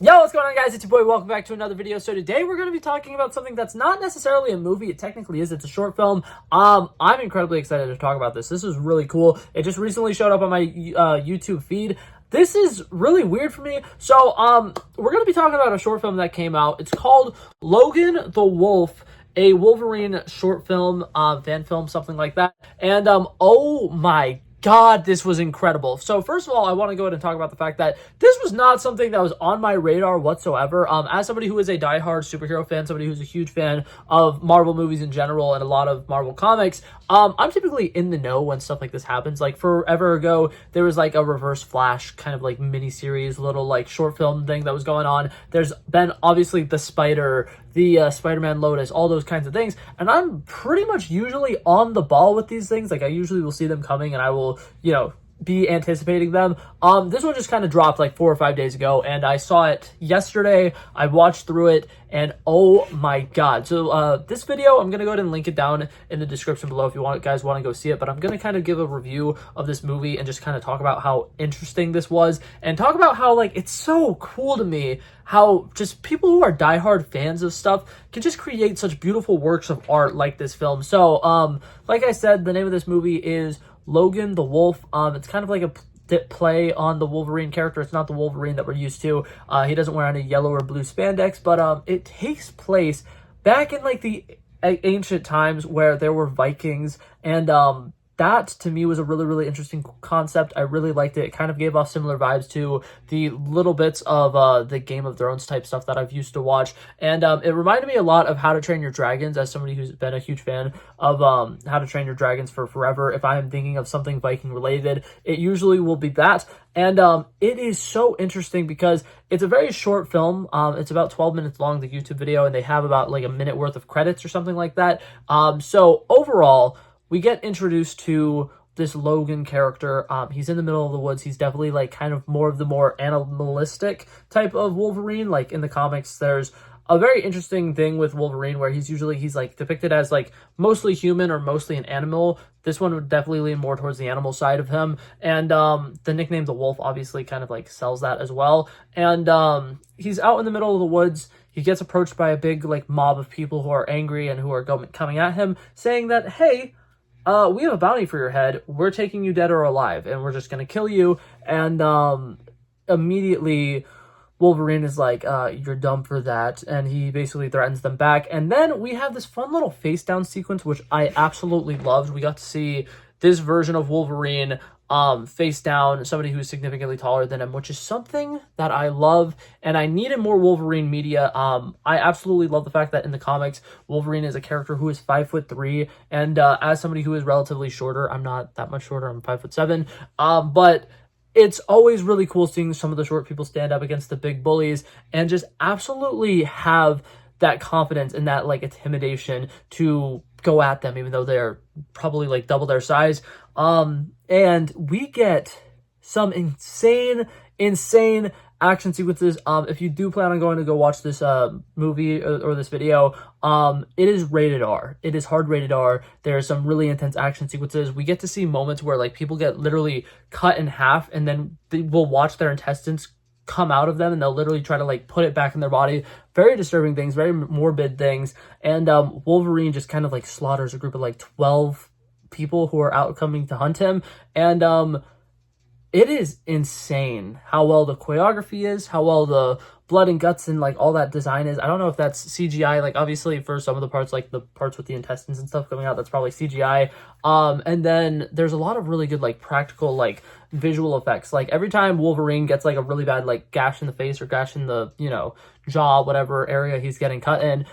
Yo, what's going on, guys? It's your boy. Welcome back to another video. So today we're going to be talking about something that's not necessarily a movie. It technically is. It's a short film. I'm incredibly excited to talk about this. This is really cool. It just recently showed up on my YouTube feed. This is really weird for me. So we're going to be talking about a short film that came out. It's called Logan the Wolf, a Wolverine short film, fan film, something like that. And oh my God, this was incredible. So first of all, I want to go ahead and talk about the fact that this was not something that was on my radar whatsoever. As somebody who is a diehard superhero fan, somebody who's a huge fan of Marvel movies in general and a lot of Marvel comics, I'm typically in the know when stuff like this happens. Like forever ago, there was like a Reverse Flash kind of like mini-series, little like short film thing that was going on. There's been obviously the Spider-Man Lotus, all those kinds of things. And I'm pretty much usually on the ball with these things. Like I usually will see them coming and I will, be anticipating them. This one just kind of dropped like 4 or 5 days ago and I saw it yesterday. I watched through it and oh my God. So this video, I'm going to go ahead and link it down in the description below if you guys want to go see it, but I'm going to kind of give a review of this movie and just kind of talk about how interesting this was and talk about how like it's so cool to me how just people who are diehard fans of stuff can just create such beautiful works of art like this film. So like I said, the name of this movie is Logan the Wolf. It's kind of like a play on the Wolverine character. It's not the Wolverine that we're used to. He doesn't wear any yellow or blue spandex, but it takes place back in like the ancient times where there were Vikings, and that to me was a really, really interesting concept. I really liked it. It kind of gave off similar vibes to the little bits of the Game of Thrones type stuff that I've used to watch. And it reminded me a lot of How to Train Your Dragons, as somebody who's been a huge fan of How to Train Your Dragons for forever. If I am thinking of something Viking related, it usually will be that. And it is so interesting because it's a very short film. It's about 12 minutes long, the YouTube video, and they have about like a minute worth of credits or something like that. So overall, we get introduced to this Logan character. He's in the middle of the woods. He's definitely like kind of more of the more animalistic type of Wolverine. Like in the comics, there's a very interesting thing with Wolverine where he's like depicted as like mostly human or mostly an animal. This one would definitely lean more towards the animal side of him. And the nickname the Wolf obviously kind of like sells that as well. And he's out in the middle of the woods. He gets approached by a big like mob of people who are angry and who are coming at him saying that, hey, we have a bounty for your head. We're taking you dead or alive, and we're just going to kill you. And immediately Wolverine is like, you're dumb for that. And he basically threatens them back. And then we have this fun little face down sequence, which I absolutely loved. We got to see this version of Wolverine face down somebody who's significantly taller than him, which is something that I love, and I needed more Wolverine media. I absolutely love the fact that in the comics, Wolverine is a character who is 5'3", and as somebody who is relatively shorter, I'm not that much shorter, I'm 5'7", but it's always really cool seeing some of the short people stand up against the big bullies and just absolutely have that confidence and that like intimidation to go at them, even though they're probably like double their size. And we get some insane action sequences. If you do plan on going to go watch this movie or this video, it is rated R. It is hard rated R. There are some really intense action sequences. We get to see moments where like people get literally cut in half, and then we'll watch their intestines come out of them, and they'll literally try to like put it back in their body. Very disturbing things, very morbid things. And Wolverine just kind of like slaughters a group of like 12 people who are out coming to hunt him. And it is insane how well the choreography is, how well the blood and guts and like all that design is. I don't know if that's CGI. Like obviously for some of the parts, like the parts with the intestines and stuff coming out, that's probably CGI. And then there's a lot of really good like practical like visual effects. Like every time Wolverine gets like a really bad like gash in the face or gash in the jaw, whatever area he's getting cut in,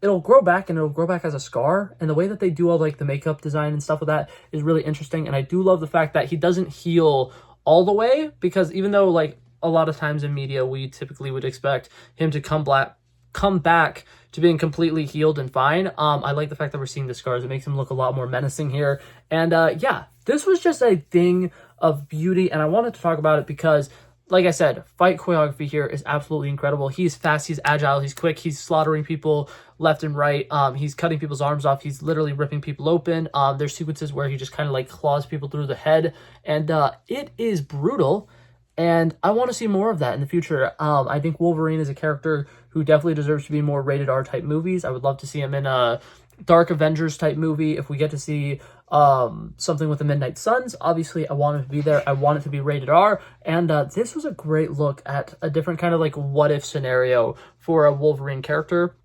it'll grow back, and it'll grow back as a scar. And the way that they do all like the makeup design and stuff with that is really interesting. And I do love the fact that he doesn't heal all the way, because even though like a lot of times in media we typically would expect him to come back to being completely healed and fine, I like the fact that we're seeing the scars. It makes him look a lot more menacing here. And yeah, this was just a thing of beauty, and I wanted to talk about it because, like I said, fight choreography here is absolutely incredible. He's fast, he's agile, he's quick, he's slaughtering people left and right. He's cutting people's arms off. He's literally ripping people open. There's sequences where he just kind of like claws people through the head, and it is brutal. And I want to see more of that in the future. I think Wolverine is a character who definitely deserves to be more rated R type movies. I would love to see him in a Dark Avengers type movie. If we get to see something with the Midnight Suns, obviously I want it to be there. I want it to be rated R. And this was a great look at a different kind of like what if scenario for a Wolverine character.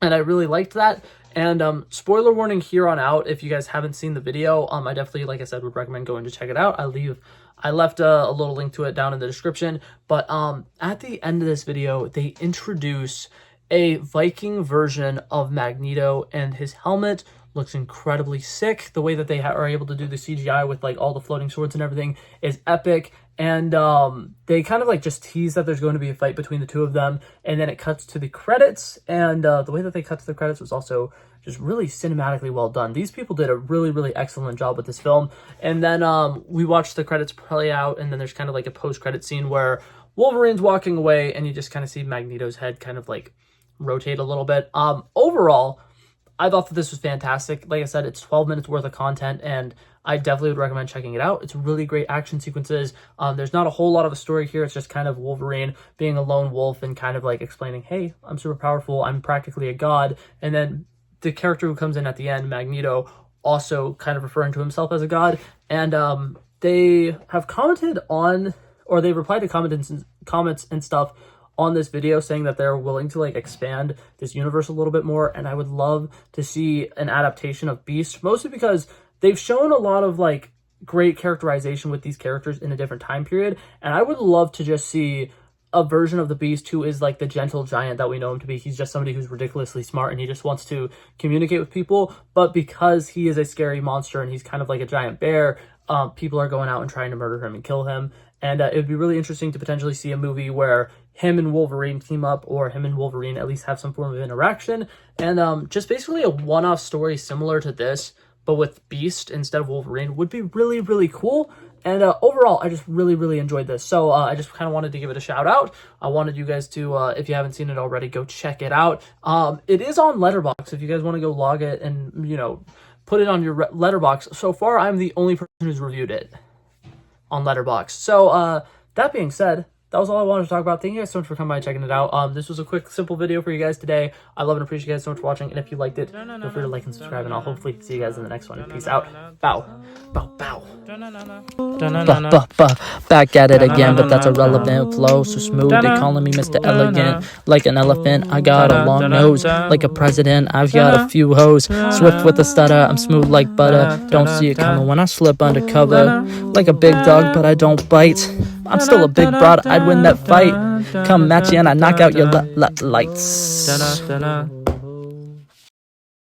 And I really liked that. And spoiler warning here on out, if you guys haven't seen the video, I definitely, like I said, would recommend going to check it out. I left a little link to it down in the description. But at the end of this video, they introduce a Viking version of Magneto, and his helmet looks incredibly sick. The way that they are able to do the CGI with like all the floating swords and everything is epic. And they kind of like just tease that there's going to be a fight between the two of them, and then it cuts to the credits. And the way that they cut to the credits was also just really cinematically well done. These people did a really, really excellent job with this film. And then we watched the credits play out, and then there's kind of like a post-credit scene where Wolverine's walking away, and you just kind of see Magneto's head kind of like rotate a little bit. Overall, I thought that this was fantastic. Like I said, it's 12 minutes worth of content, and I definitely would recommend checking it out. It's really great action sequences. There's not a whole lot of a story here. It's just kind of Wolverine being a lone wolf and kind of like explaining, hey, I'm super powerful. I'm practically a god. And then the character who comes in at the end, Magneto, also kind of referring to himself as a god. And they have commented on, or they replied to comments and stuff on this video saying that they're willing to like expand this universe a little bit more. And I would love to see an adaptation of Beast, mostly because they've shown a lot of like great characterization with these characters in a different time period. And I would love to just see a version of the Beast who is like the gentle giant that we know him to be. He's just somebody who's ridiculously smart and he just wants to communicate with people. But because he is a scary monster and he's kind of like a giant bear, people are going out and trying to murder him and kill him. And it would be really interesting to potentially see a movie where him and Wolverine team up, or him and Wolverine at least have some form of interaction. And just basically a one-off story similar to this, but with Beast instead of Wolverine, would be really, really cool. And overall, I just really, really enjoyed this. So I just kind of wanted to give it a shout out. I wanted you guys to, if you haven't seen it already, go check it out. It is on Letterboxd if you guys want to go log it and, you know, put it on your Letterboxd. So far, I'm the only person who's reviewed it on Letterboxd. So that being said, that was all I wanted to talk about. Thank you guys so much for coming by and checking it out. This was a quick, simple video for you guys today. I love and appreciate you guys so much for watching. And if you liked it, feel free to like and subscribe. And I'll hopefully see you guys in the next one. Peace out. Bow. Bow, bow. Back at it again, but that's a relevant flow. So smooth, they calling me Mr. Elegant. Like an elephant, I got a long nose. Like a president, I've got a few hoes. Swift with a stutter, I'm smooth like butter. Don't see it coming when I slip undercover. Like a big dog, but I don't bite. I'm still a big broad, I'd win that fight. Come match you and I knock out your lights.